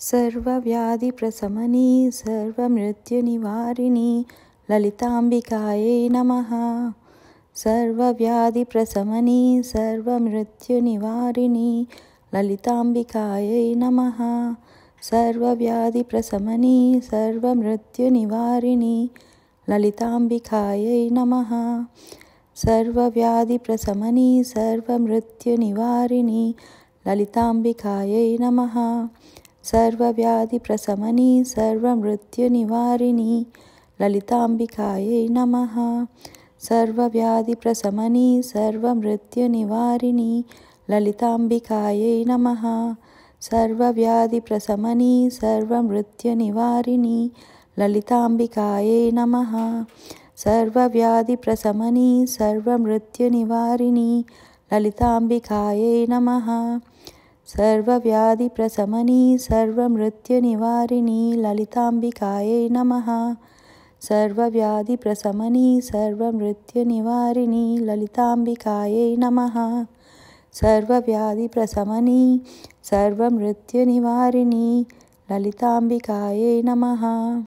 सर्वव्याधिप्रशमनी सर्वमृत्युनिवारिणी ललिताम्बिकायै नमः। सर्वव्याधिप्रशमनी सर्वमृत्युनिवारिणी ललिताम्बिकायै नमः। सर्वव्याधिप्रशमनी सर्वमृत्युनिवारिणी ललिताम्बिकायै नमः। सर्वव्याधिप्रशमनी सर्वमृत्युनिवारिणी ललिताम्बिकायै नमः। सर्वव्याधिप्रशमनी सर्वमृत्युनिवारिणी ललिताम्बिकायै नमः। सर्वव्याधिप्रशमनी सर्वमृत्युनिवारिणी ललिताम्बिकायै नमः। सर्वव्याधिप्रशमनी सर्वमृत्युनिवारिणी ललिताम्बिकायै नमः। सर्वव्याधिप्रशमनी सर्वमृत्युनिवारिणी ललिताम्बिकायै नमः। सर्वव्याधिप्रशमनी सर्वमृत्युनिवारिणी ललिताम्बिकायै नमः। सर्वव्याधिप्रशमनी सर्वमृत्युनिवारिणी ललिताम्बिकायै नमः। सर्वव्याधिप्रशमनी सर्वमृत्युनिवारिणी ललिताम्बिकायै नमः।